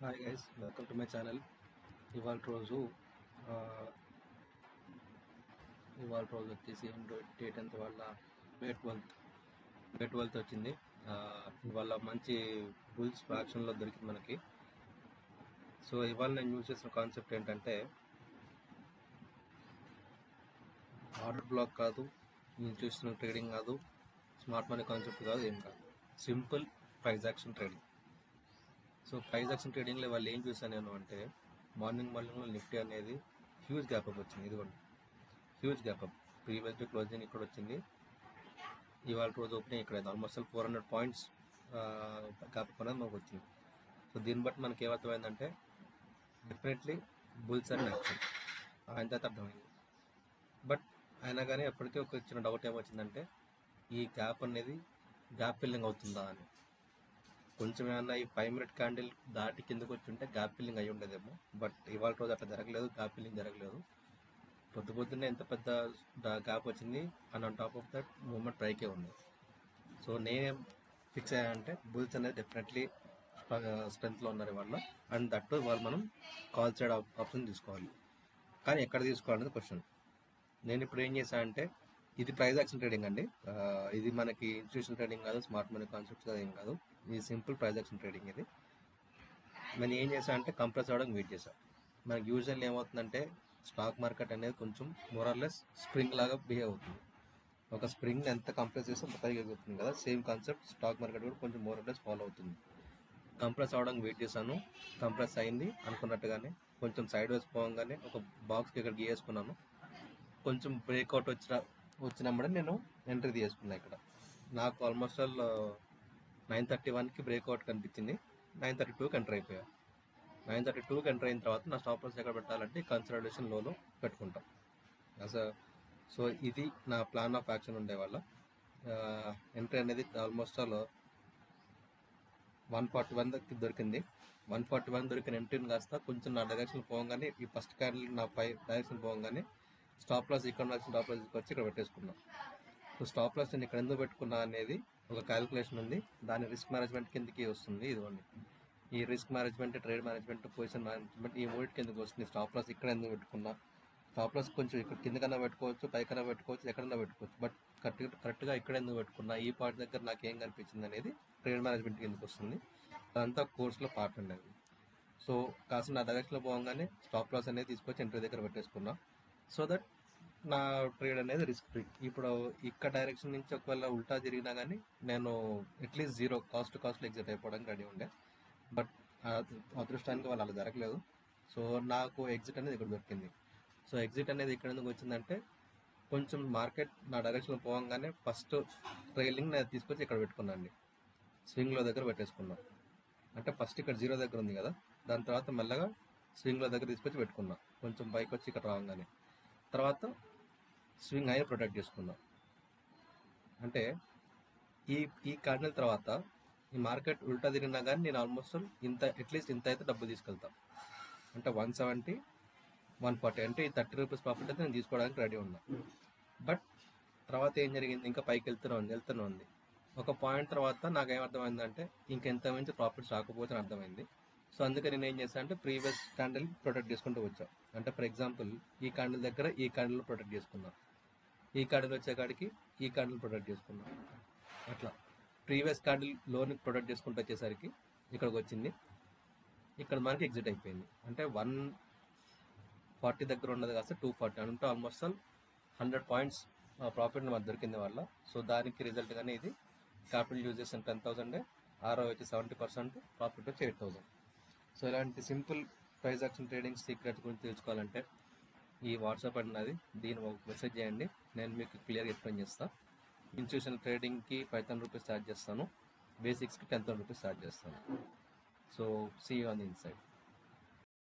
Hi guys, welcome to my channel. ఇవాళ రోజు ఆ, ఇవాళ రోజు వచ్చేసి డేట్ ఎంత వాళ్ళ మే 12th వచ్చింది. ఆ, ఇవాళ మంచి బుల్స్ యాక్షన్లో దొరికింది మనకి. సో ఇవాళ నేను యూజ్ చేసిన కాన్సెప్ట్ ఏంటంటే ఆర్డర్ బ్లాక్ కాదు, నేను చూసిన ట్రేడింగ్ కాదు, స్మార్ట్ మనీ కాన్సెప్ట్ కాదు, ఏం కాదు, simple price action trading. So price action ట్రేడింగ్లో వాళ్ళు ఏం చూసాను నేను అంటే మార్నింగ్ నిఫ్టీ అనేది హ్యూజ్ గ్యాప్ అప్ వచ్చింది. ఇదిగోండి, huge gap up. Previous day closing ఇక్కడ వచ్చింది, ఇవాళ రోజు ఓపెనింగ్ ఇక్కడ ఆల్మోస్ట్ 400 పాయింట్స్ గ్యాప్ అప్ అనేది మనకు వచ్చింది. సో దీన్ని బట్టి మనకి ఏమర్థమైందంటే డెఫినెట్లీ బుల్స్ అండ్ యాక్షన్ ఆయన అర్థమైంది. బట్ అయినా కానీ ఎప్పటికీ ఒక చిన్న డౌట్ ఏమొచ్చిందంటే ఈ గ్యాప్ అనేది గ్యాప్ ఫిల్లింగ్ అవుతుందా అని. కొంచెం ఏమన్నా ఈ 5 మినిట్ క్యాండిల్ దాటి కిందకు వచ్చి ఉంటే గ్యాప్ ఫిల్లింగ్ అయ్యి ఉండేదేమో. బట్ ఇవాళ రోజు అట్లా జరగలేదు, గ్యాప్ ఫిల్లింగ్ జరగలేదు. పొద్దున్నే ఎంత పెద్ద గ్యాప్ వచ్చింది and on top of that moment పైకే ఉంది. సో నేనేం ఫిక్స్ అయ్యానంటే బుల్స్ అనేది డెఫినెట్లీ స్ట్రెంత్లో ఉన్నారు ఇవాళ, అండ్ దట్ వాళ్ళు మనం కాల్ సైడ్ ఆప్షన్ తీసుకోవాలి. కానీ ఎక్కడ తీసుకోవాలనేది క్వశ్చన్. నేను ఇప్పుడు ఏం చేశానంటే ఇది ప్రైస్ యాక్షన్ ట్రేడింగ్ అండి. ఇది మనకి ఇన్స్టిట్యూషన్ ట్రేడింగ్ కాదు, స్మార్ట్ మనీ కాన్సెప్ట్స్ కాదు, ఏం కాదు. ఇది సింపుల్ ప్రైస్ యాక్షన్ ట్రేడింగ్. ఇది నేను ఏం చేశాను అంటే కంప్రెస్ అవ్వడానికి వెయిట్ చేశాను. మనకి యూజువల్ ఏమవుతుందంటే స్టాక్ మార్కెట్ అనేది కొంచెం మోరల్లెస్ స్ప్రింగ్ లాగా బిహేవ్ అవుతుంది. ఒక స్ప్రింగ్ ఎంత కంప్రెస్ చేస్తే అంత పైకి ఎగురుతుంది కదా, సేమ్ కాన్సెప్ట్ స్టాక్ మార్కెట్ కూడా కొంచెం మోరల్లెస్ ఫాలో అవుతుంది. కంప్రెస్ అవ్వడానికి వెయిట్ చేశాను, కంప్రెస్ అయింది అనుకున్నట్టుగానే. కొంచెం సైడ్ వైజ్ పోగానే ఒక బాక్స్కి ఇక్కడ గీయేసుకున్నాను. కొంచెం బ్రేక్అవుట్ వచ్చినప్పుడే నేను ఎంట్రీ తీసుకున్నాను. ఇక్కడ నాకు ఆల్మోస్ట్ 9:31కి బ్రేక్అవుట్ కనిపించింది, 9:32కి ఎంటర్ అయిపోయా. 9:32కి ఎంటర్ అయిన తర్వాత నా స్టాప్ లాస్ ఎక్కడ పెట్టాలంటే కన్సల్టేషన్ లోలో పెట్టుకుంటాం. సో ఇది నా ప్లాన్ ఆఫ్ యాక్షన్ ఉండేవాళ్ళ. ఎంట్రీ అనేది ఆల్మోస్ట్ 141కి దొరికింది. 141 దొరికిన ఎంట్రీని కాస్త కొంచెం నా డైరెక్షన్ పోగానే ఈ ఫస్ట్ క్యాండిల్ నా డైరెక్షన్ పోగానే స్టాప్ లాస్ ఇక్కడ స్టాప్ లాస్ వచ్చి ఇక్కడ పెట్టేసుకున్నాం. సో స్టాప్ లాస్ నేను ఇక్కడ ఎందుకు పెట్టుకున్నా అనేది ఒక క్యాలిక్యులేషన్ ఉంది, దాని రిస్క్ మేనేజ్మెంట్ కిందకి వస్తుంది. ఇదిగోండి, ఈ risk management, trade management, position management, ఈ మూడింటి కిందకి వస్తుంది. స్టాప్ లాస్ ఇక్కడ ఎందుకు పెట్టుకున్నా, స్టాప్ లాస్ కొంచెం ఇక్కడ కిందకన్నా పెట్టుకోవచ్చు, పైకన్నా పెట్టుకోవచ్చు, ఎక్కడన్నా పెట్టుకోవచ్చు, బట్ కరెక్ట్గా ఇక్కడ ఎందుకు పెట్టుకున్నా, ఈ పాయింట్ దగ్గర నాకు ఏం కనిపించింది అనేది ట్రేడ్ మేనేజ్మెంట్ కిందకి వస్తుంది. అదంతా కోర్సులో పార్ట్ ఉండేది. సో కాస్త నా డైరెక్షన్లో పోగానే స్టాప్ లాస్ అనేది తీసుకొచ్చి ఎంట్రీ దగ్గర పెట్టేసుకున్నా, సో దట్ నా ట్రేడ్ అనేది రిస్క్ ఫ్రీ. ఇప్పుడు ఇక్కడ డైరెక్షన్ నుంచి ఒకవేళ ఉల్టా జరిగినా కానీ నేను అట్లీస్ట్ జీరో కాస్ట్లో ఎగ్జిట్ అయిపోవడానికి రెడీ ఉండే. బట్ అదృష్టానికి వాళ్ళు అలా జరగలేదు. సో నాకు ఎగ్జిట్ అనేది ఇక్కడ దొరికింది. సో ఎగ్జిట్ అనేది ఇక్కడ ఎందుకు వచ్చిందంటే కొంచెం మార్కెట్ నా డైరెక్షన్లో పోగానే ఫస్ట్ ట్రైలింగ్ నేను తీసుకొచ్చి ఇక్కడ పెట్టుకున్నాను, స్వింగ్లో దగ్గర పెట్టేసుకున్నా. అంటే ఫస్ట్ ఇక్కడ జీరో దగ్గర ఉంది కదా, దాని తర్వాత మెల్లగా స్వింగ్లో దగ్గర తీసుకొచ్చి పెట్టుకున్నా. కొంచెం పైకి వచ్చి ఇక్కడ రాగానే తర్వాత స్వింగ్ అయినా ప్రొటెక్ట్ చేసుకున్నా. అంటే ఈ క్యాండిల్ తర్వాత ఈ మార్కెట్ ఉల్టా తిరిగినా కానీ నేను ఆల్మోస్ట్ అట్లీస్ట్ ఇంత అయితే డబ్బు తీసుకెళ్తా. అంటే 170, 140 అంటే ఈ 30 రూపీస్ ప్రాఫిట్ అయితే నేను తీసుకోవడానికి రెడీ ఉన్నా. బట్ తర్వాత ఏం జరిగింది, ఇంకా పైకి వెళ్తూనే ఉంది. ఒక పాయింట్ తర్వాత నాకు ఏమర్థమైందంటే ఇంకెంత మించి ప్రాఫిట్స్ రాకపోతే అర్థమైంది. సో అందుకని నేను ఏం చేశాను అంటే ప్రీవియస్ క్యాండిల్ ప్రొటెక్ట్ చేసుకుంటూ వచ్చా. అంటే ఫర్ ఎగ్జాంపుల్ ఈ క్యాండిల్ దగ్గర ఈ క్యాండిల్ ప్రొటెక్ట్ చేసుకున్నా, ఈ క్యాండిల్ వచ్చేకాడికి ఈ క్యాండిల్ ప్రొటెక్ట్ చేసుకున్నా. అట్లా ప్రీవియస్ క్యాండిల్ లోని ప్రొటెక్ట్ చేసుకుంటూ వచ్చేసరికి ఇక్కడికి వచ్చింది, ఇక్కడ మనకి ఎగ్జిట్ అయిపోయింది. అంటే 140 దగ్గర ఉన్నది కాస్త 240 అంటే ఆల్మోస్ట్ 100 పాయింట్స్ ప్రాఫిట్ మనకు దొరికింది వాళ్ళ. సో దానికి రిజల్ట్గానే ఇది క్యాపిటల్ యూజ్ చేసిన 10,000, ఆర్ఓ వచ్చి 70%, ప్రాఫిట్ వచ్చి 8,000. సో ఇలాంటి simple price action trading secret గురించి తెలుసుకోవాలంటే ఈ వాట్సాప్ అన్నది దీన్ని ఒక మెసేజ్ చేయండి, నేను మీకు క్లియర్గా ఎక్స్ప్లెయిన్ చేస్తాను. ఇన్స్టిట్యూషనల్ ట్రేడింగ్కి 5,000 రూపీస్ ఛార్జ్ చేస్తాను, బేసిక్స్కి 10,000 రూపీస్ ఛార్జ్ చేస్తాను. So see you on the inside.